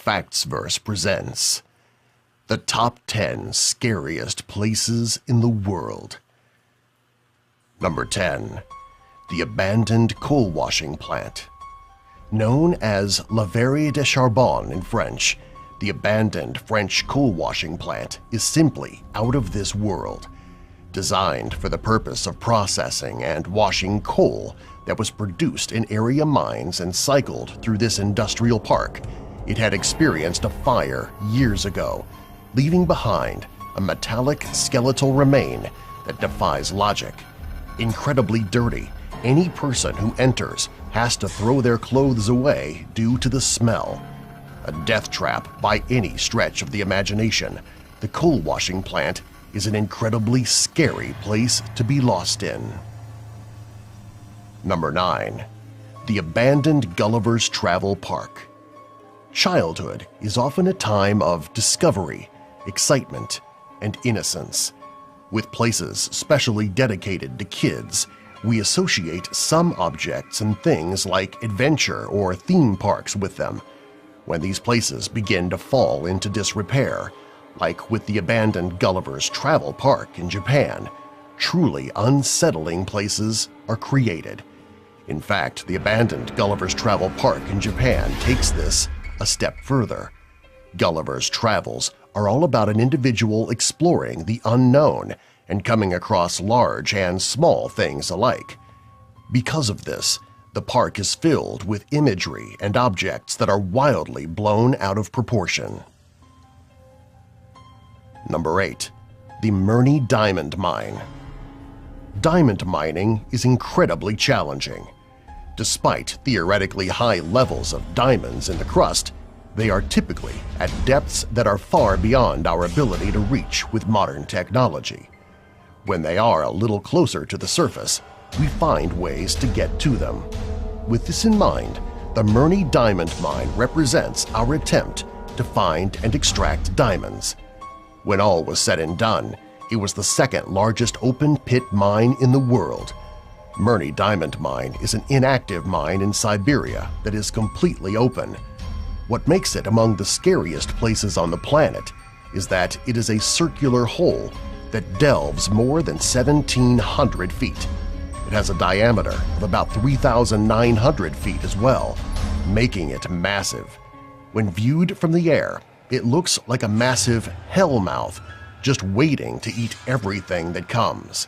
Factsverse presents the Top 10 Scariest Places in the World. Number 10. The Abandoned Coal Washing Plant. Known as La Verrie de Charbon in French, the abandoned French coal washing plant is simply out of this world. Designed for the purpose of processing and washing coal that was produced in area mines and cycled through this industrial park, it had experienced a fire years ago, leaving behind a metallic skeletal remain that defies logic. Incredibly dirty, any person who enters has to throw their clothes away due to the smell. A death trap by any stretch of the imagination, the coal washing plant is an incredibly scary place to be lost in. Number 9. The Abandoned Gulliver's Travel Park. Childhood is often a time of discovery, excitement, and innocence. With places specially dedicated to kids, we associate some objects and things like adventure or theme parks with them. When these places begin to fall into disrepair, like with the abandoned Gulliver's Travel Park in Japan, truly unsettling places are created. In fact, the abandoned Gulliver's Travel Park in Japan takes this a step further. Gulliver's travels are all about an individual exploring the unknown and coming across large and small things alike. Because of this, the park is filled with imagery and objects that are wildly blown out of proportion. Number 8. The Murney Diamond Mine. Diamond mining is incredibly challenging. Despite theoretically high levels of diamonds in the crust, they are typically at depths that are far beyond our ability to reach with modern technology. When they are a little closer to the surface, we find ways to get to them. With this in mind, the Murney Diamond Mine represents our attempt to find and extract diamonds. When all was said and done, it was the second largest open-pit mine in the world. Murney Diamond Mine is an inactive mine in Siberia that is completely open. What makes it among the scariest places on the planet is that it is a circular hole that delves more than 1,700 feet. It has a diameter of about 3,900 feet as well, making it massive. When viewed from the air, it looks like a massive hellmouth just waiting to eat everything that comes.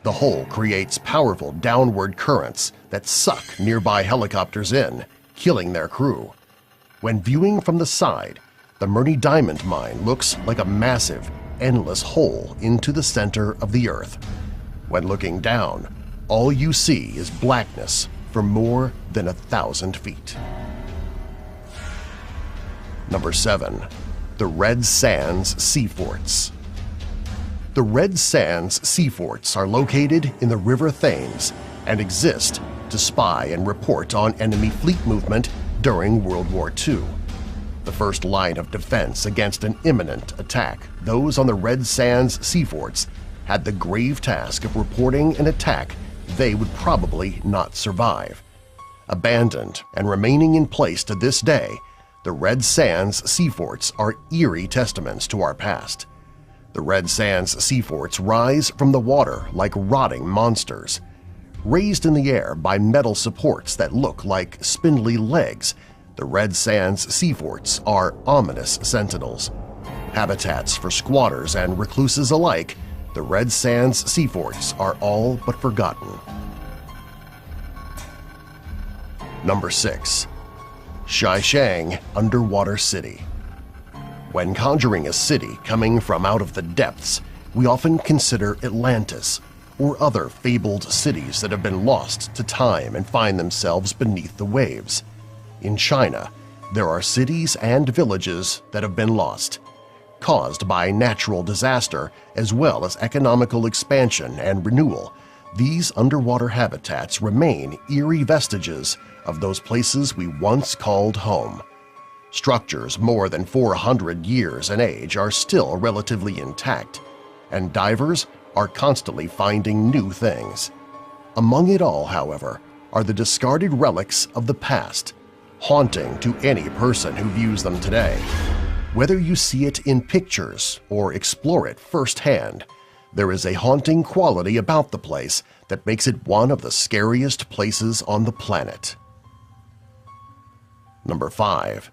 The hole creates powerful downward currents that suck nearby helicopters in, killing their crew. When viewing from the side, the Murney Diamond Mine looks like a massive, endless hole into the center of the Earth. When looking down, all you see is blackness for more than 1,000 feet. Number 7. The Red Sands Sea Forts. The Red Sands Sea Forts are located in the River Thames and exist to spy and report on enemy fleet movement during World War II. The first line of defense against an imminent attack, those on the Red Sands Sea Forts had the grave task of reporting an attack they would probably not survive. Abandoned and remaining in place to this day, the Red Sands Sea Forts are eerie testaments to our past. The Red Sands Sea Forts rise from the water like rotting monsters. Raised in the air by metal supports that look like spindly legs, the Red Sands Sea Forts are ominous sentinels. Habitats for squatters and recluses alike, the Red Sands Sea Forts are all but forgotten. Number 6. Shishang Underwater City. When conjuring a city coming from out of the depths, we often consider Atlantis or other fabled cities that have been lost to time and find themselves beneath the waves. In China, there are cities and villages that have been lost, caused by natural disaster as well as economical expansion and renewal. These underwater habitats remain eerie vestiges of those places we once called home. Structures more than 400 years in age are still relatively intact, and divers are constantly finding new things. Among it all, however, are the discarded relics of the past, haunting to any person who views them today. Whether you see it in pictures or explore it firsthand, there is a haunting quality about the place that makes it one of the scariest places on the planet. Number 5.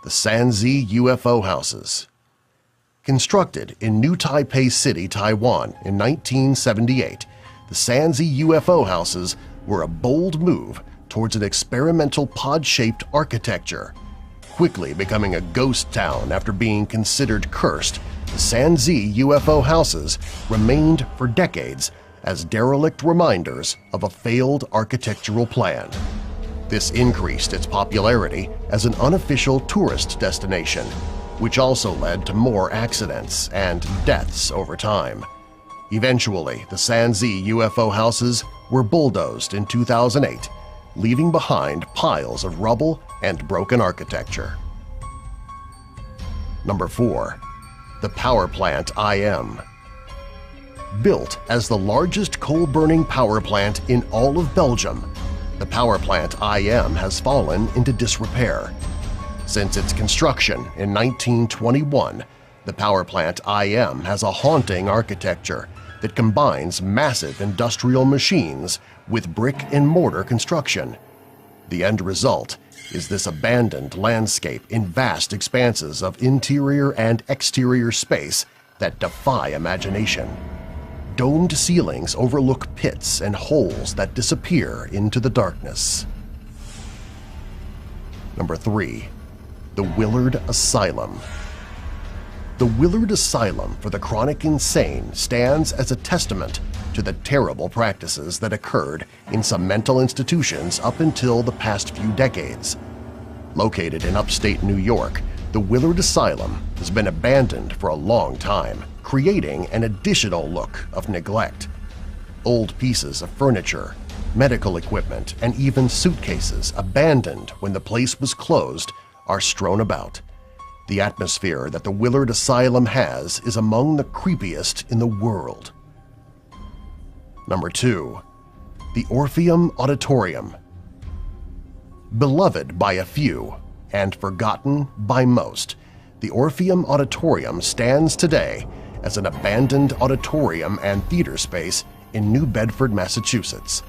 The Sanzi UFO Houses. Constructed in New Taipei City, Taiwan in 1978, the Sanzi UFO Houses were a bold move towards an experimental pod-shaped architecture. Quickly becoming a ghost town after being considered cursed, the Sanzi UFO Houses remained for decades as derelict reminders of a failed architectural plan. This increased its popularity as an unofficial tourist destination, which also led to more accidents and deaths over time. Eventually, the Sanzi UFO Houses were bulldozed in 2008, leaving behind piles of rubble and broken architecture. Number 4. The Power Plant IM. Built as the largest coal-burning power plant in all of Belgium, the Power Plant IM has fallen into disrepair. Since its construction in 1921, the Power Plant IM has a haunting architecture that combines massive industrial machines with brick-and-mortar construction. The end result is this abandoned landscape in vast expanses of interior and exterior space that defy imagination. Domed ceilings overlook pits and holes that disappear into the darkness. Number 3. The Willard Asylum. The Willard Asylum for the Chronic Insane stands as a testament to the terrible practices that occurred in some mental institutions up until the past few decades. Located in upstate New York, the Willard Asylum has been abandoned for a long time, creating an additional look of neglect. Old pieces of furniture, medical equipment, and even suitcases abandoned when the place was closed are strewn about. The atmosphere that the Willard Asylum has is among the creepiest in the world. Number 2. The Orpheum Auditorium. Beloved by a few and forgotten by most, the Orpheum Auditorium stands today as an abandoned auditorium and theater space in New Bedford, Massachusetts.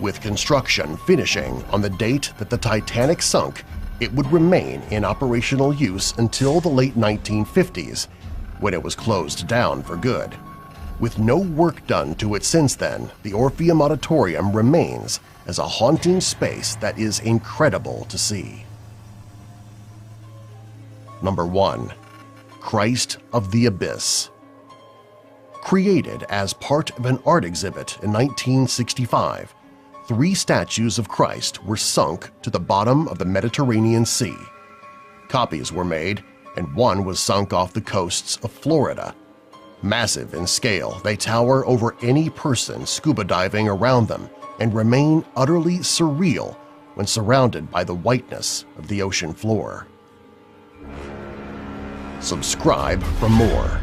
With construction finishing on the date that the Titanic sunk, it would remain in operational use until the late 1950s, when it was closed down for good. With no work done to it since then, the Orpheum Auditorium remains as a haunting space that is incredible to see. Number 1. Christ of the Abyss. Created as part of an art exhibit in 1965, 3 statues of Christ were sunk to the bottom of the Mediterranean Sea. Copies were made, and one was sunk off the coasts of Florida. Massive in scale, they tower over any person scuba diving around them and remain utterly surreal when surrounded by the whiteness of the ocean floor. Subscribe for more.